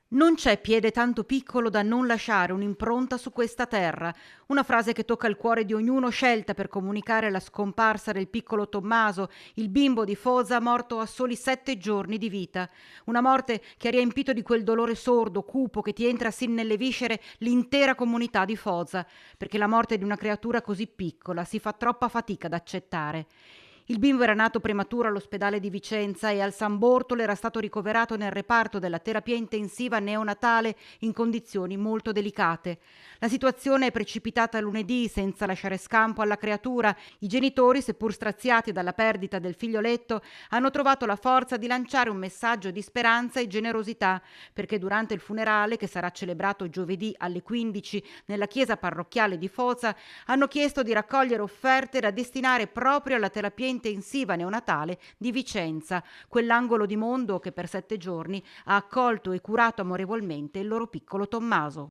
Non c'è piede tanto piccolo da non lasciare un'impronta su questa terra. Una frase che tocca il cuore di ognuno, scelta per comunicare la scomparsa del piccolo Tommaso, il bimbo di Foza morto a soli 7 giorni di vita. Una morte che ha riempito di quel dolore sordo, cupo, che ti entra sin nelle viscere l'intera comunità di Foza, perché la morte di una creatura così piccola si fa troppa fatica ad accettare. Il bimbo era nato prematuro all'ospedale di Vicenza e al San Bortolo era stato ricoverato nel reparto della terapia intensiva neonatale in condizioni molto delicate. La situazione è precipitata lunedì senza lasciare scampo alla creatura. I genitori, seppur straziati dalla perdita del figlioletto, hanno trovato la forza di lanciare un messaggio di speranza e generosità, perché durante il funerale, che sarà celebrato giovedì alle 15 nella chiesa parrocchiale di Foza, hanno chiesto di raccogliere offerte da destinare proprio alla terapia intensiva neonatale di Vicenza, quell'angolo di mondo che per 7 giorni ha accolto e curato amorevolmente il loro piccolo Tommaso.